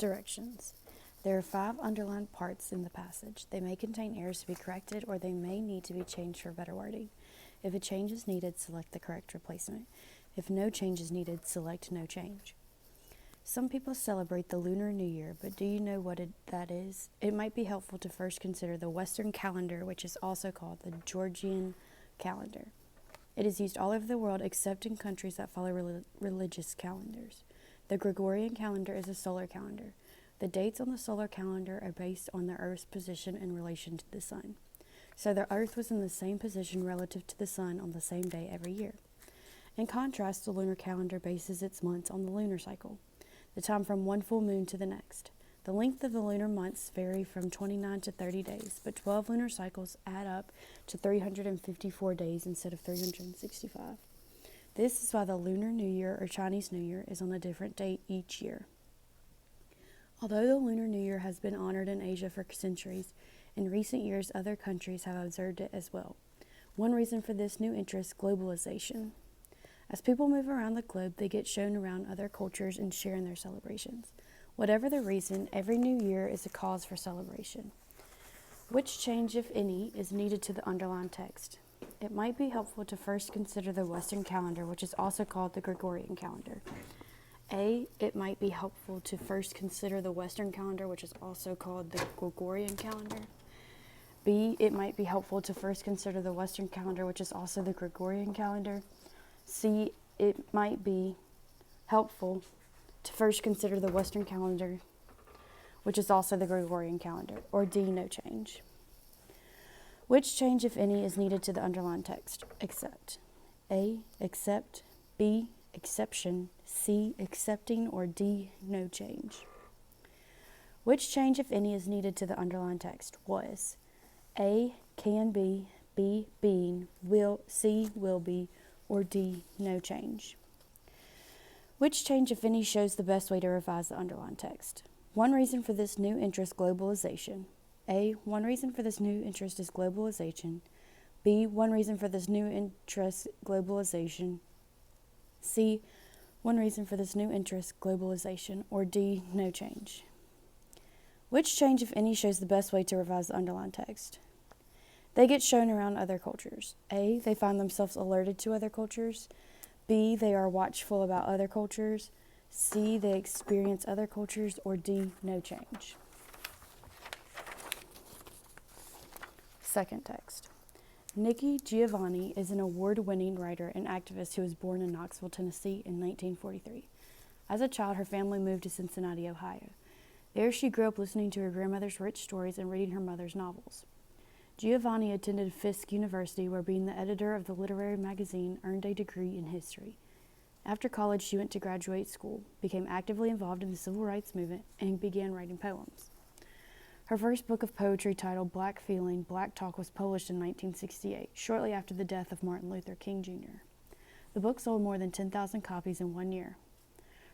Directions. There are 5 underlined parts in the passage. They may contain errors to be corrected, or they may need to be changed for better wording. If a change is needed, select the correct replacement. If no change is needed, select no change. Some people celebrate the Lunar New Year, but do you know what that is? It might be helpful to first consider the Western calendar, which is also called the Georgian calendar. It is used all over the world except in countries that follow religious calendars. The Gregorian calendar is a solar calendar. The dates on the solar calendar are based on the Earth's position in relation to the Sun. So the Earth was in the same position relative to the Sun on the same day every year. In contrast, the lunar calendar bases its months on the lunar cycle, the time from one full moon to the next. The length of the lunar months vary from 29 to 30 days, but 12 lunar cycles add up to 354 days instead of 365. This is why the Lunar New Year or Chinese New Year is on a different date each year. Although the Lunar New Year has been honored in Asia for centuries, in recent years other countries have observed it as well. One reason for this new interest, globalization. As people move around the globe, they get shown around other cultures and share in their celebrations. Whatever the reason, every new year is a cause for celebration. Which change, if any, is needed to the underlined text? It might be helpful to first consider the Western calendar, which is also called the Gregorian calendar. It might be helpful to first consider the Western calendar, which is also called the Gregorian calendar. B, it might be helpful to first consider the Western calendar, which is also the Gregorian calendar. C, it might be helpful to first consider the Western calendar, which is also the Gregorian calendar. Or D, no change. Which change, if any, is needed to the underlined text? Accept. A, accept. B, exception. C, accepting. Or D, no change. Which change, if any, is needed to the underlined text? Was. A, can be. B, being. C, will be. Or D, no change. Which change, if any, shows the best way to revise the underlined text? One reason for this new interest, globalization. A, one reason for this new interest is globalization. B, one reason for this new interest, globalization. C, one reason for this new interest, globalization. Or D, no change. Which change, if any, shows the best way to revise the underlined text? They get shown around other cultures. A, they find themselves alerted to other cultures. B, they are watchful about other cultures. C, they experience other cultures. Or D, no change. Second text. Nikki Giovanni is an award-winning writer and activist who was born in Knoxville, Tennessee in 1943. As a child, her family moved to Cincinnati, Ohio. There she grew up listening to her grandmother's rich stories and reading her mother's novels. Giovanni attended Fisk University, where being the editor of the literary magazine earned a degree in history. After college, she went to graduate school, became actively involved in the civil rights movement, and began writing poems. Her first book of poetry, titled Black Feeling, Black Talk, was published in 1968, shortly after the death of Martin Luther King, Jr. The book sold more than 10,000 copies in 1 year.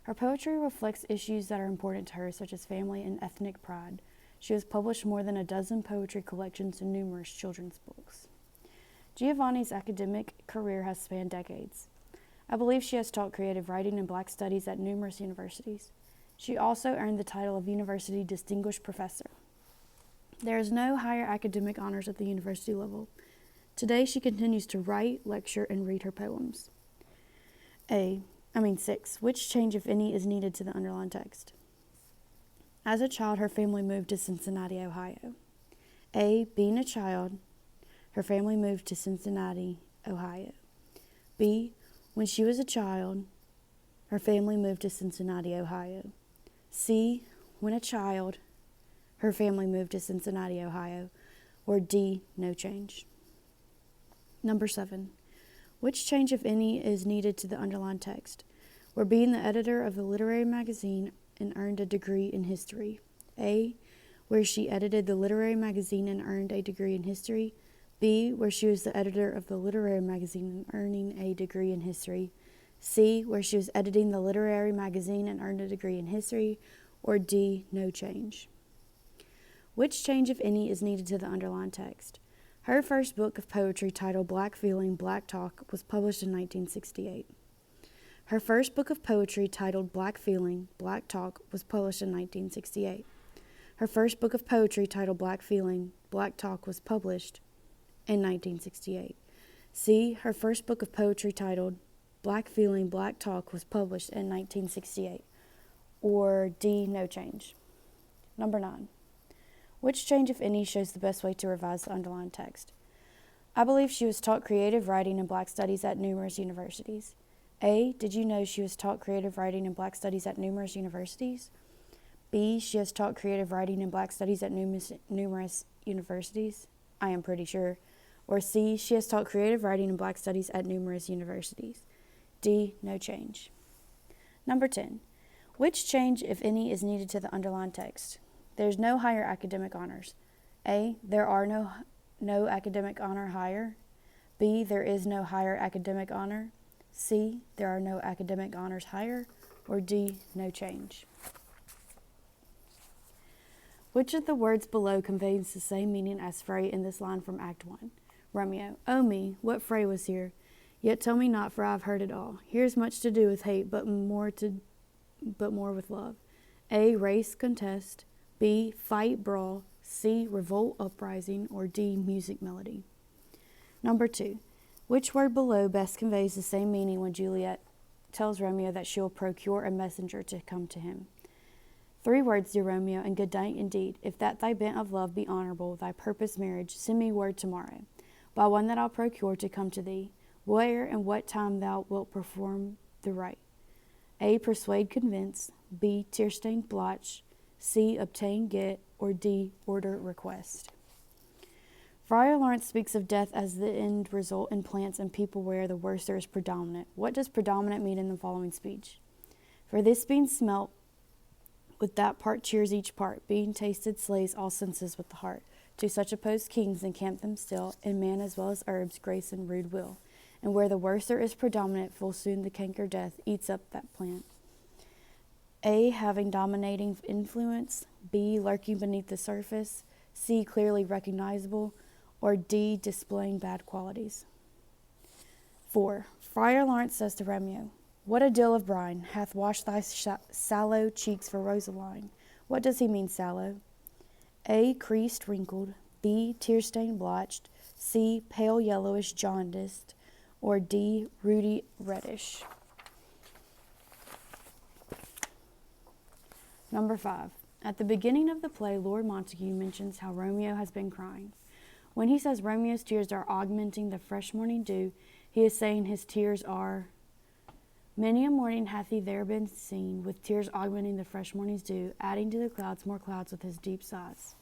Her poetry reflects issues that are important to her, such as family and ethnic pride. She has published more than a dozen poetry collections and numerous children's books. Giovanni's academic career has spanned decades. I believe she has taught creative writing and Black studies at numerous universities. She also earned the title of University Distinguished Professor. There is no higher academic honors at the university level. Today, she continues to write, lecture, and read her poems. 6. Which change, if any, is needed to the underlined text? As a child, her family moved to Cincinnati, Ohio. A, being a child, her family moved to Cincinnati, Ohio. B, when she was a child, her family moved to Cincinnati, Ohio. C, when a child, her family moved to Cincinnati, Ohio. Or D, no change. Number 7. Which change, if any, is needed to the underlined text? Where being the editor of the literary magazine and earned a degree in history. A, where she edited the literary magazine and earned a degree in history. B, where she was the editor of the literary magazine and earning a degree in history. C, where she was editing the literary magazine and earned a degree in history. Or D, no change. Which change, if any, is needed to the underlined text? Her first book of poetry, titled Black Feeling, Black Talk, was published in 1968. Her first book of poetry, titled Black Feeling, Black Talk, was published in 1968. Her first book of poetry, titled Black Feeling, Black Talk, was published in 1968. C. Her first book of poetry, titled Black Feeling, Black Talk, was published in 1968. Or D. No change. Number 9. Which change, if any, shows the best way to revise the underlined text? I believe she was taught creative writing and Black studies at numerous universities. A. Did you know she was taught creative writing and Black studies at numerous universities? B. She has taught creative writing and Black studies at numerous universities. I am pretty sure. Or C. She has taught creative writing and Black studies at numerous universities. D. No change. Number 10. Which change, if any, is needed to the underlined text? There's no higher academic honors. A. There are no academic honor higher. B. There is no higher academic honor. C. There are no academic honors higher. Or D. No change. Which of the words below conveys the same meaning as Frey in this line from Act 1? Romeo. Oh me, what fray was here? Yet tell me not, for I have heard it all. Here's much to do with hate, but more with love. A. Race, contest. B. Fight, brawl. C. Revolt, uprising. Or D. Music, melody. Number 2. Which word below best conveys the same meaning when Juliet tells Romeo that she will procure a messenger to come to him? 3 words, dear Romeo, and good night indeed. If that thy bent of love be honorable, thy purpose marriage, send me word tomorrow, by one that I'll procure to come to thee, where and what time thou wilt perform the rite. A. Persuade, convince. B. Tear-stained blotch. C. Obtain, get. Or D. Order, request. Friar Lawrence speaks of death as the end result in plants and people where the worser is predominant. What does predominant mean in the following speech? For this being smelt, with that part cheers each part. Being tasted slays all senses with the heart. To such opposed kings encamp them still, in man as well as herbs, grace and rude will. And where the worser is predominant, full soon the canker death eats up that plant. A. Having dominating influence. B. Lurking beneath the surface. C. Clearly recognizable. Or D. Displaying bad qualities. 4. Friar Lawrence says to Romeo, what a deal of brine hath washed thy sallow cheeks for Rosaline. What does he mean, sallow? A. Creased, wrinkled. B. Tear-stained, blotched. C. Pale, yellowish, jaundiced. Or D. Ruddy, reddish. Number 5. At the beginning of the play, Lord Montague mentions how Romeo has been crying. When he says Romeo's tears are augmenting the fresh morning dew, he is saying his tears are... Many a morning hath he there been seen, with tears augmenting the fresh morning's dew, adding to the clouds more clouds with his deep sighs.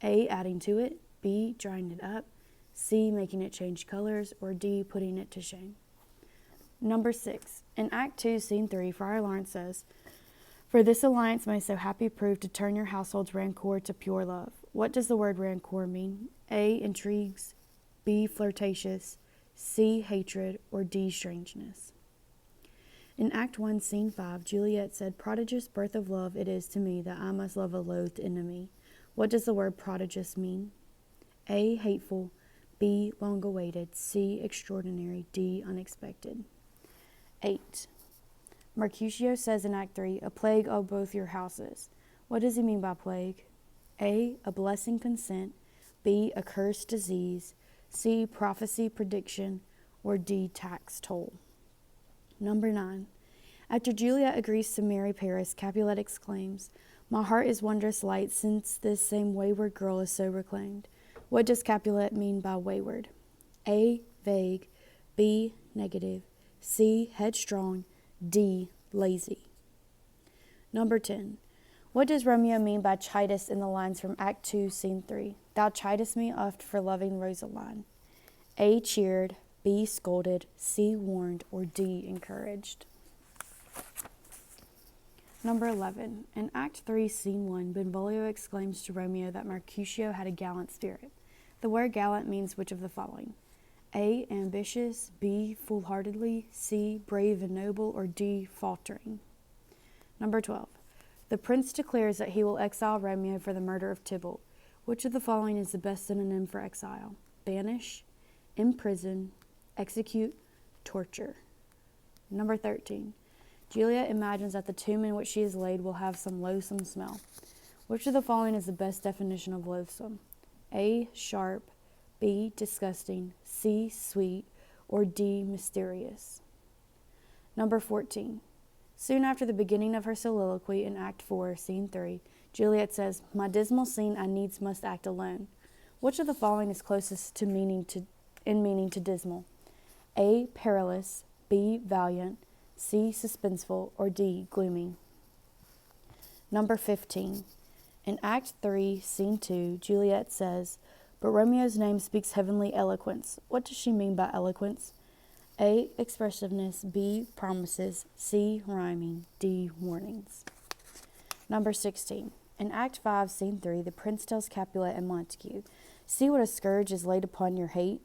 A. Adding to it. B. Drying it up. C. Making it change colors. Or D. Putting it to shame. Number 6. In Act 2, Scene 3, Friar Lawrence says, for this alliance may so happy prove to turn your household's rancor to pure love. What does the word rancor mean? A. Intrigues. B. Flirtatious. C. Hatred. Or D. Strangeness. In Act 1, Scene 5, Juliet said, prodigious birth of love it is to me that I must love a loathed enemy. What does the word prodigious mean? A. Hateful. B. Long-awaited. C. Extraordinary. D. Unexpected. 8. Mercutio says in Act 3, a plague of both your houses. What does he mean by plague? A. A blessing consent. B. A cursed disease. C. Prophecy prediction. Or D. Tax toll. Number 9. After Juliet agrees to marry Paris, Capulet exclaims, my heart is wondrous light since this same wayward girl is so reclaimed. What does Capulet mean by wayward? A. Vague. B. Negative. C. Headstrong. D. Lazy. Number 10. What does Romeo mean by chidest in the lines from Act 2, Scene 3? Thou chidest me oft for loving Rosaline. A. Cheered. B. Scolded. C. Warned. Or D. Encouraged. Number 11. In Act 3, Scene 1, Benvolio exclaims to Romeo that Mercutio had a gallant spirit. The word gallant means which of the following? A. Ambitious. B. Foolhardily. C. Brave and noble. Or D. Faltering. Number 12. The prince declares that he will exile Romeo for the murder of Tybalt. Which of the following is the best synonym for exile? Banish, imprison, execute, torture. Number 13. Juliet imagines that the tomb in which she is laid will have some loathsome smell. Which of the following is the best definition of loathsome? A. Sharp, B. Disgusting, C. Sweet, or D. Mysterious. Number 14. Soon after the beginning of her soliloquy in Act 4, Scene 3, Juliet says, "My dismal scene I needs must act alone." Which of the following is closest to meaning to dismal? A. Perilous, B. Valiant, C. Suspenseful, or D. Gloomy. Number 15. In Act 3, Scene 2, Juliet says, "But Romeo's name speaks heavenly eloquence." What does she mean by eloquence? A. Expressiveness, B. Promises, C. Rhyming, D. Warnings. Number 16. In Act 5, Scene 3, the prince tells Capulet and Montague, "See what a scourge is laid upon your hate."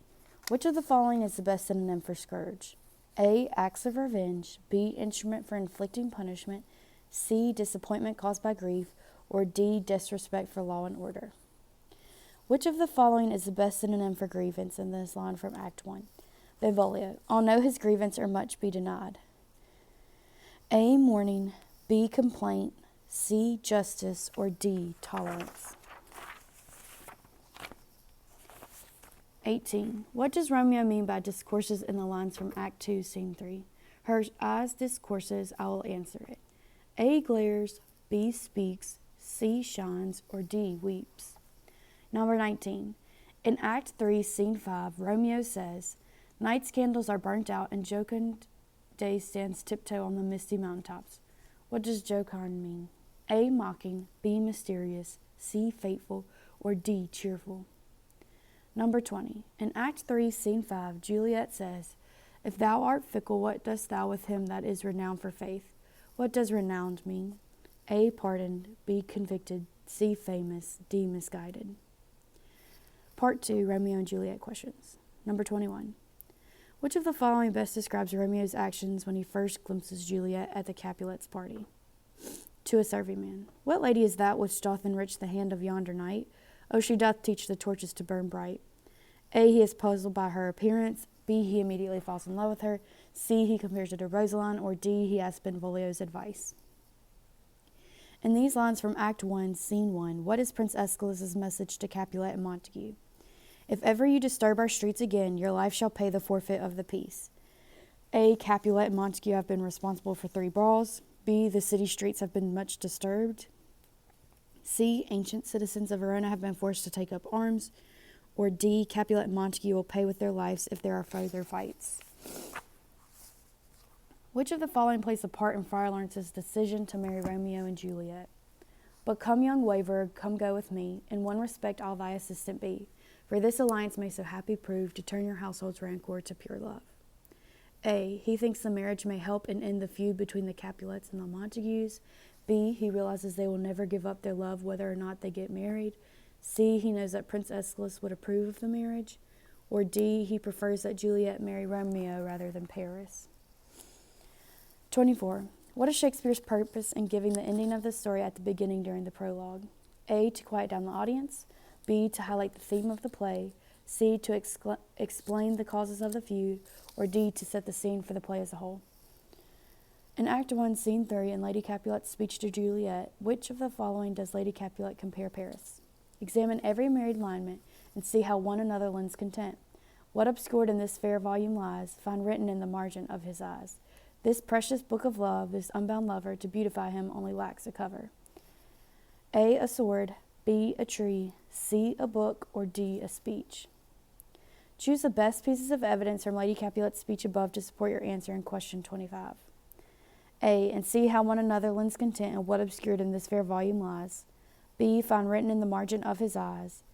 Which of the following is the best synonym for scourge? A. Acts of revenge, B. Instrument for inflicting punishment, C. Disappointment caused by grief, or D. Disrespect for law and order. Which of the following is the best synonym for grievance in this line from Act 1? Benvolio, "I'll know his grievance or much be denied." A. Mourning, B. Complaint, C. Justice, or D. Tolerance. 18. What does Romeo mean by discourses in the lines from Act 2, Scene 3? Her eyes discourses, I will answer it. A. Glares, B. Speaks, C. Shines, or D. Weeps. Number 19. In Act 3, Scene 5, Romeo says, "Night's candles are burnt out and jocund day stands tiptoe on the misty mountaintops." What does jocund mean? A. Mocking, B. Mysterious, C. Fateful, or D. Cheerful. Number 20. In Act 3, Scene 5, Juliet says, "If thou art fickle, what dost thou with him that is renowned for faith?" What does renowned mean? A. Pardoned, B. Convicted, C. Famous, D. Misguided. Part 2, Romeo and Juliet questions. Number 21. Which of the following best describes Romeo's actions when he first glimpses Juliet at the Capulets' party? To a serving man. "What lady is that which doth enrich the hand of yonder knight? Oh, she doth teach the torches to burn bright." A. He is puzzled by her appearance, B. He immediately falls in love with her, C. He compares her to Rosaline, or D. He asks Benvolio's advice. In these lines from Act 1, Scene 1, what is Prince Aeschylus's message to Capulet and Montague? "If ever you disturb our streets again, your life shall pay the forfeit of the peace." A. Capulet and Montague have been responsible for 3 brawls. B. The city streets have been much disturbed. C. Ancient citizens of Verona have been forced to take up arms. Or D. Capulet and Montague will pay with their lives if there are further fights. Which of the following plays a part in Friar Lawrence's decision to marry Romeo and Juliet? "But come, young waverer, come go with me. In one respect I'll thy assistant be. For this alliance may so happy prove to turn your household's rancor to pure love." A. He thinks the marriage may help and end the feud between the Capulets and the Montagues. B. He realizes they will never give up their love whether or not they get married. C. He knows that Prince Aeschylus would approve of the marriage. Or D. He prefers that Juliet marry Romeo rather than Paris. 24. What is Shakespeare's purpose in giving the ending of the story at the beginning during the prologue? A. To quiet down the audience. B. To highlight the theme of the play. C. To explain the causes of the feud. Or D. To set the scene for the play as a whole. In Act 1, Scene 3, in Lady Capulet's speech to Juliet, which of the following does Lady Capulet compare Paris? Examine every married lineament and see how one another lends content. What obscured in this fair volume lies, find written in the margin of his eyes. This precious book of love, this unbound lover, to beautify him only lacks a cover. A. A sword, B. A tree, C. A book, or D. A speech. Choose the best pieces of evidence from Lady Capulet's speech above to support your answer in question 25. A. And see how one another lends content and what obscured in this fair volume lies. B. Find written in the margin of his eyes,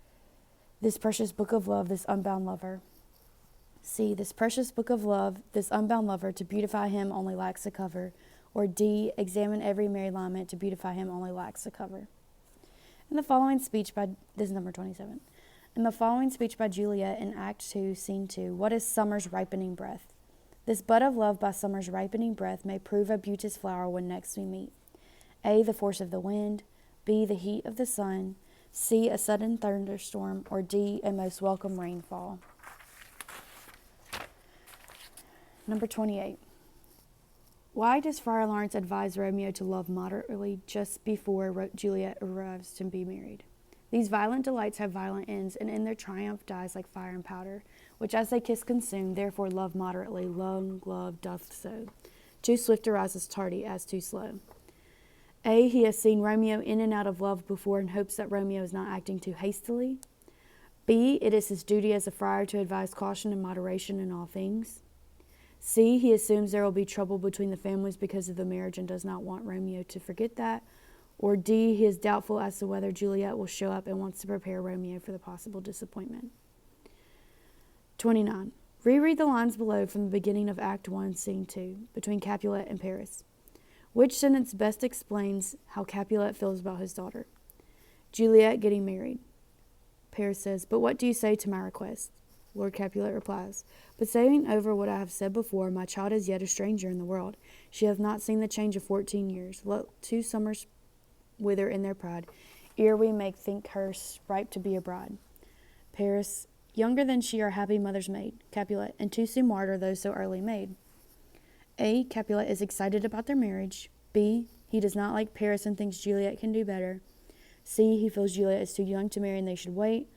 this precious book of love, this unbound lover. C. This precious book of love, this unbound lover, to beautify him only lacks a cover. Or D. Examine every married lineament, to beautify him only lacks a cover. In the following speech by, this is number 27. In the following speech by Juliet in Act 2, Scene 2, what is summer's ripening breath? This bud of love by summer's ripening breath may prove a beauteous flower when next we meet. A. The force of the wind. B. The heat of the sun. C. A sudden thunderstorm. Or D. A most welcome rainfall. Number 28. Why does Friar Lawrence advise Romeo to love moderately just before Juliet arrives to be married? These violent delights have violent ends, and in their triumph dies like fire and powder, which as they kiss consume, therefore love moderately, long love doth so. Too swift arises tardy as too slow. A. He has seen Romeo in and out of love before and hopes that Romeo is not acting too hastily. B. It is his duty as a friar to advise caution and moderation in all things. C. He assumes there will be trouble between the families because of the marriage and does not want Romeo to forget that. Or D. He is doubtful as to whether Juliet will show up and wants to prepare Romeo for the possible disappointment. 29. Reread the lines below from the beginning of Act 1, Scene 2, between Capulet and Paris. Which sentence best explains how Capulet feels about his daughter? Juliet getting married. Paris says, "But what do you say to my request?" Lord Capulet replies, "But saying over what I have said before, my child is yet a stranger in the world. She hath not seen the change of 14 years. Let 2 summers wither in their pride, ere we make think her ripe to be a bride." Paris, "Younger than she are happy mothers made." Capulet, "And too soon martyr those so early made." A. Capulet is excited about their marriage. B. He does not like Paris and thinks Juliet can do better. C. He feels Juliet is too young to marry and they should wait.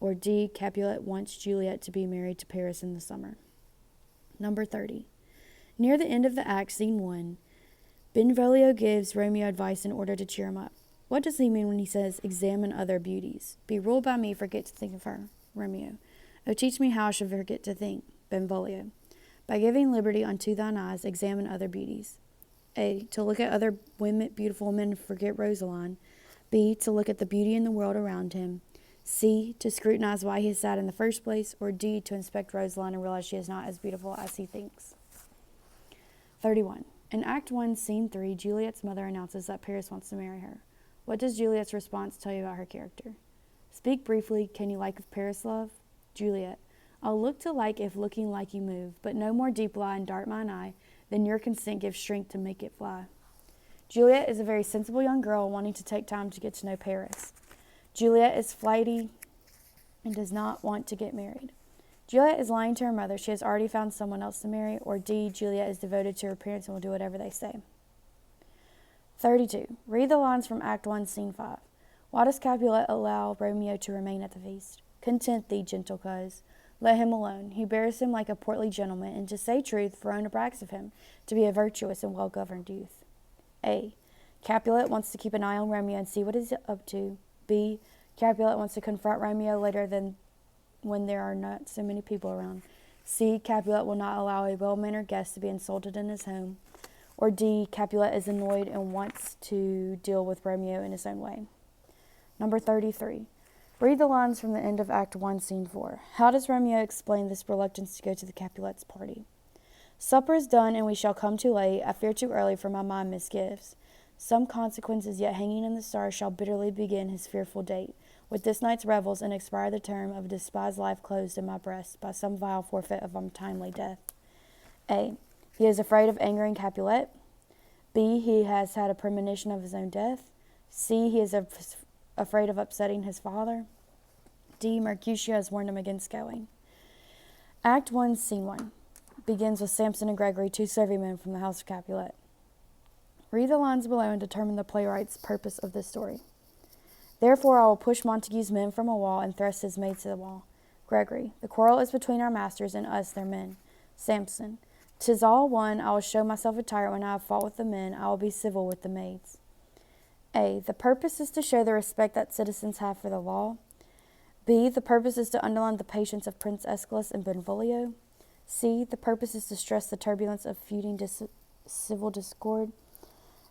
Or D. Capulet wants Juliet to be married to Paris in the summer. Number 30. Near the end of the act, Scene 1, Benvolio gives Romeo advice in order to cheer him up. What does he mean when he says, "Examine other beauties"? "Be ruled by me, forget to think of her." Romeo. "Oh, teach me how I should forget to think." Benvolio. "By giving liberty unto thine eyes, examine other beauties." A. To look at other women, beautiful women and forget Rosaline. B. To look at the beauty in the world around him. C. To scrutinize why he is sad in the first place. Or D. To inspect Rosaline and realize she is not as beautiful as he thinks. 31. In Act 1, Scene 3, Juliet's mother announces that Paris wants to marry her. What does Juliet's response tell you about her character? Speak briefly. Can you like of Paris, love? Juliet. I'll look to like if looking like you move, but no more deep lie and dart mine eye than your consent gives strength to make it fly. Juliet is a very sensible young girl wanting to take time to get to know Paris. Juliet is flighty and does not want to get married. Juliet is lying to her mother. She has already found someone else to marry. Or D. Juliet is devoted to her parents and will do whatever they say. 32. Read the lines from Act 1, Scene 5. Why does Capulet allow Romeo to remain at the feast? "Content thee, gentle coz. Let him alone. He bears him like a portly gentleman, and to say truth, Verona brags of him, to be a virtuous and well-governed youth." A. Capulet wants to keep an eye on Romeo and see what he's up to. B. Capulet wants to confront Romeo later than when there are not so many people around. C. Capulet will not allow a well-mannered guest to be insulted in his home. Or D. Capulet is annoyed and wants to deal with Romeo in his own way. Number 33. Read the lines from the end of Act 1, Scene 4. How does Romeo explain this reluctance to go to the Capulet's party? "Supper is done, and we shall come too late. I fear too early, for my mind misgives. Some consequences yet hanging in the stars shall bitterly begin his fearful date. With this night's revels, and expire the term of a despised life closed in my breast by some vile forfeit of untimely death." A. He is afraid of angering Capulet. B. He has had a premonition of his own death. C. He is afraid of upsetting his father. D. Mercutio has warned him against going. Act 1, Scene 1 begins with Samson and Gregory, 2 servingmen from the house of Capulet. Read the lines below and determine the playwright's purpose of this story. "Therefore I will push Montague's men from a wall and thrust his maids to the wall." Gregory. "The quarrel is between our masters and us, their men." Samson. "'Tis all one. I will show myself a tyrant when I have fought with the men. I will be civil with the maids." A. The purpose is to show the respect that citizens have for the law. B. The purpose is to underline the patience of Prince Aeschylus and Benvolio. C. The purpose is to stress the turbulence of feuding civil discord.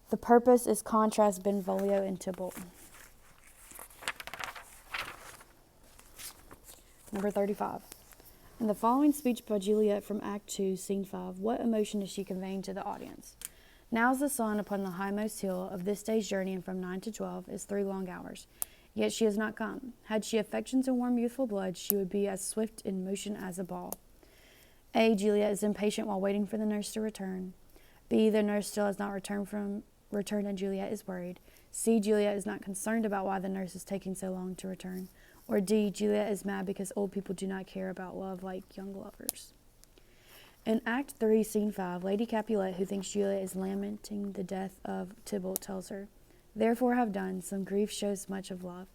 The purpose is contrast Benvolio and Tybalt. Number 35. In the following speech by Juliet from Act 2, Scene 5, what emotion is she conveying to the audience? "Now is the sun upon the highmost hill of this day's journey, and from 9 to 12 is 3 long hours. Yet she has not come. Had she affections and warm youthful blood, she would be as swift in motion as a ball." A. Juliet is impatient while waiting for the nurse to return. B. The nurse still has not returned and Juliet is worried. C. Juliet is not concerned about why the nurse is taking so long to return. Or D. Juliet is mad because old people do not care about love like young lovers. In Act 3, Scene 5, Lady Capulet, who thinks Juliet is lamenting the death of Tybalt, tells her, "Therefore have done, some grief shows much of love.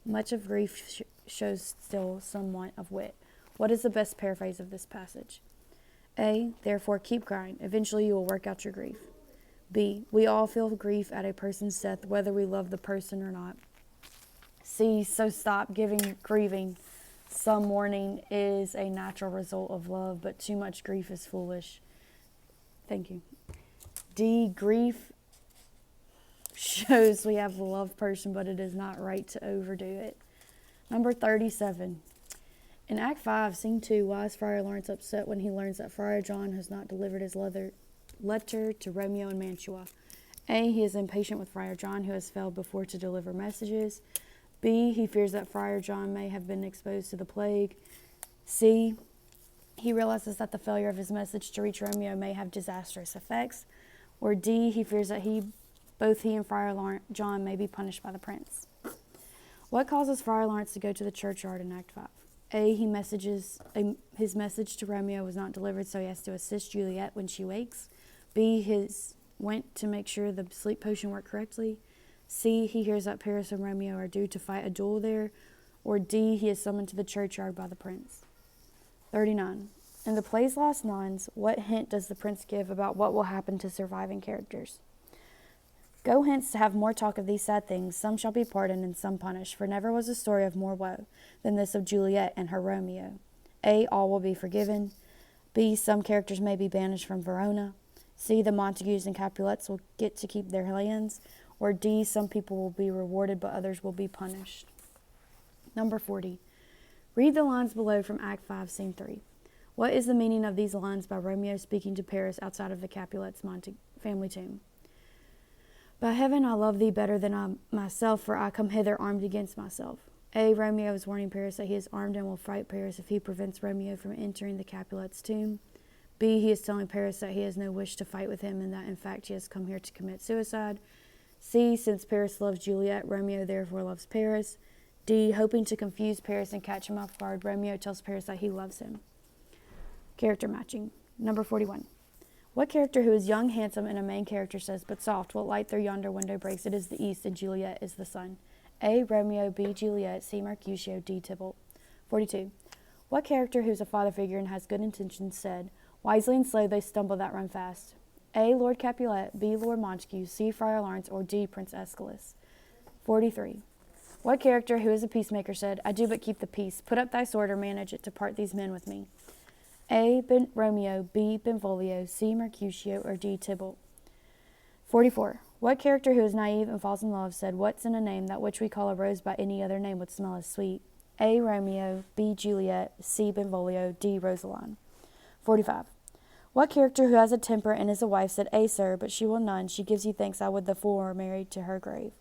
Much of grief shows still some want of wit." What is the best paraphrase of this passage? A. Therefore keep crying. Eventually you will work out your grief. B. We all feel grief at a person's death, whether we love the person or not. C. So stop grieving. Some mourning is a natural result of love, but too much grief is foolish. Thank you. D. Grief shows we have a loved person, but it is not right to overdo it. Number 37. In Act 5, Scene 2, why is Friar Lawrence upset when he learns that Friar John has not delivered his letter to Romeo and Mantua? A. He is impatient with Friar John, who has failed before to deliver messages. B. He fears that Friar John may have been exposed to the plague. C. He realizes that the failure of his message to reach Romeo may have disastrous effects. Or D. He fears that both he and Friar John may be punished by the prince. What causes Friar Lawrence to go to the churchyard in Act 5? A. His message to Romeo was not delivered, so he has to assist Juliet when she wakes. B. Went to make sure the sleep potion worked correctly. C. He hears that Paris and Romeo are due to fight a duel there. Or D. He is summoned to the churchyard by the prince. 39. In the play's last lines, what hint does the prince give about what will happen to surviving characters? Go hence to have more talk of these sad things. Some shall be pardoned and some punished, for never was a story of more woe than this of Juliet and her Romeo. A. All will be forgiven. B. Some characters may be banished from Verona. C. The Montagues and Capulets will get to keep their lands. Or D. Some people will be rewarded, but others will be punished. Number 40. Read the lines below from Act 5, Scene 3. What is the meaning of these lines by Romeo speaking to Paris outside of the Capulets' family tomb? By heaven, I love thee better than myself, for I come hither armed against myself. A. Romeo is warning Paris that he is armed and will fight Paris if he prevents Romeo from entering the Capulets' tomb. B. He is telling Paris that he has no wish to fight with him and that, in fact, he has come here to commit suicide. C. Since Paris loves Juliet, Romeo therefore loves Paris. D. Hoping to confuse Paris and catch him off guard, Romeo tells Paris that he loves him. Character matching. Number 41. What character who is young, handsome, and a main character says, "But soft, what light through yonder window breaks? It is the east, and Juliet is the sun." A. Romeo. B. Juliet. C. Mercutio. D. Tybalt. 42. What character who is a father figure and has good intentions said, "Wisely and slow they stumble that run fast"? A. Lord Capulet. B. Lord Montague. C. Friar Lawrence. Or D. Prince Escalus. 43. What character who is a peacemaker said, "I do but keep the peace. Put up thy sword or manage it to part these men with me"? A. Romeo. B. Benvolio. C. Mercutio. Or D. Tybalt. 44. What character who is naive and falls in love said, "What's in a name that which we call a rose by any other name would smell as sweet"? A. Romeo. B. Juliet. C. Benvolio. D. Rosaline. 45. What character who has a temper and is a wife said, "A. Sir, but she will none. She gives you thanks I would the fool were married to her grave"?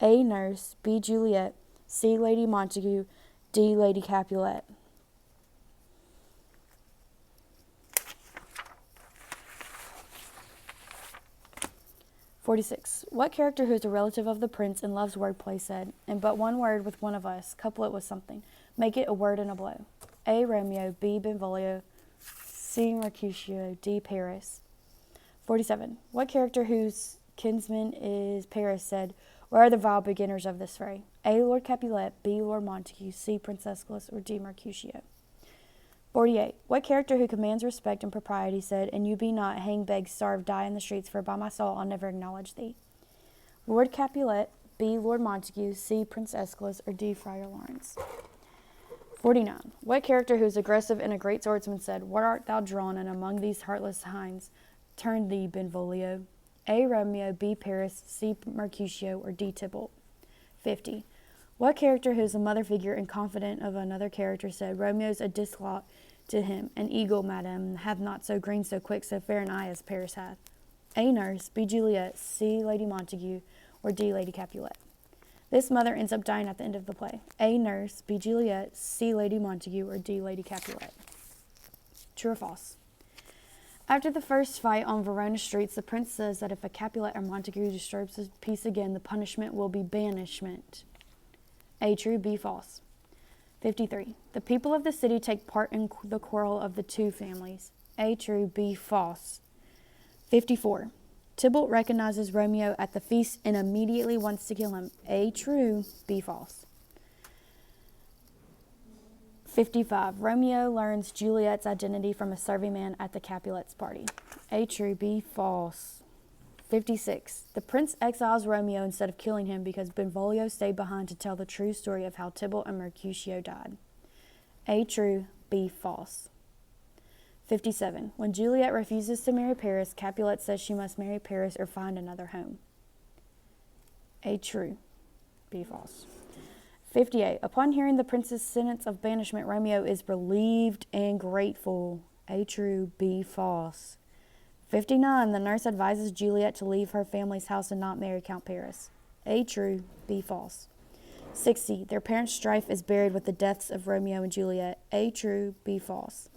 A. Nurse. B. Juliet. C. Lady Montague. D. Lady Capulet. 46. What character who is a relative of the prince and loves wordplay said, "In but one word with one of us, couple it with something. Make it a word and a blow"? A. Romeo. B. Benvolio. C. Mercutio. D. Paris. 47. What character whose kinsman is Paris said, "Where are the vile beginners of this fray"? A. Lord Capulet. B. Lord Montague. C. Prince Escalus. Or D. Mercutio. 48. What character who commands respect and propriety said, "And you be not, hang, beg, starve, die in the streets, for by my soul I'll never acknowledge thee"? Lord Capulet. B. Lord Montague. C. Prince Escalus. Or D. Friar Lawrence. 49. What character who is aggressive and a great swordsman said, "What art thou drawn, and among these heartless hinds turn thee, Benvolio"? A. Romeo. B. Paris. C. Mercutio. Or D. Tybalt. 50. What character who is a mother figure and confident of another character said, "Romeo's a disklot to him, an eagle, madam, hath not so green, so quick, so fair an eye as Paris hath"? A. Nurse. B. Juliet. C. Lady Montague. Or D. Lady Capulet. This mother ends up dying at the end of the play. A. Nurse. B. Juliet. C. Lady Montague. Or D. Lady Capulet. True or false? After the first fight on Verona streets, the prince says that if a Capulet or Montague disturbs the peace again, the punishment will be banishment. A. True. B. False. 53. The people of the city take part in the quarrel of the two families. A. True, B. False. 54. Tybalt recognizes Romeo at the feast and immediately wants to kill him. A. True, B. False. 55. Romeo learns Juliet's identity from a serving man at the Capulets' party. A. True, B. False. 56. The prince exiles Romeo instead of killing him because Benvolio stayed behind to tell the true story of how Tybalt and Mercutio died. A. True, B. False. 57. When Juliet refuses to marry Paris, Capulet says she must marry Paris or find another home. A. True, B. False. 58. Upon hearing the prince's sentence of banishment, Romeo is relieved and grateful. A. True, B. False. 59. The nurse advises Juliet to leave her family's house and not marry Count Paris. A. True, B. False. 60. Their parents' strife is buried with the deaths of Romeo and Juliet. A. True, B. False.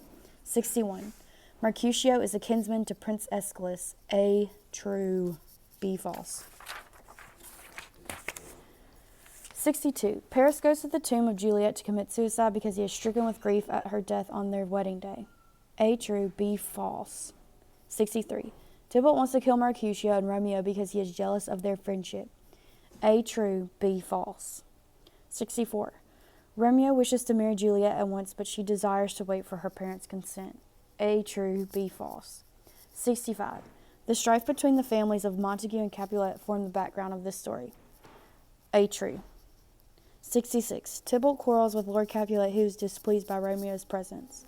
61. Mercutio is a kinsman to Prince Aeschylus. A. True, B. False. 62. Paris goes to the tomb of Juliet to commit suicide because he is stricken with grief at her death on their wedding day. A. True, B. False. 63. Tybalt wants to kill Mercutio and Romeo because he is jealous of their friendship. A. True, B. False. 64. Romeo wishes to marry Juliet at once, but she desires to wait for her parents' consent. A. True, B. False. 65. The strife between the families of Montague and Capulet form the background of this story. A. True. 66. Tybalt quarrels with Lord Capulet, who is displeased by Romeo's presence.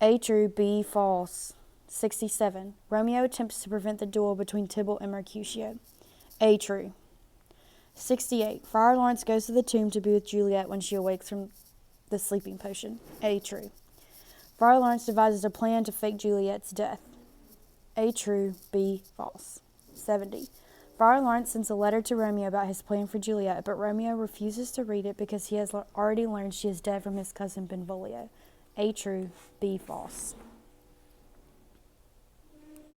A. True, B. False. 67. Romeo attempts to prevent the duel between Tybalt and Mercutio. A. True. 68. Friar Lawrence goes to the tomb to be with Juliet when she awakes from the sleeping potion. A. True. Friar Lawrence devises a plan to fake Juliet's death. A. True, B. False. 70. Friar Lawrence sends a letter to Romeo about his plan for Juliet, but Romeo refuses to read it because he has already learned she is dead from his cousin Benvolio. A. True, B. False.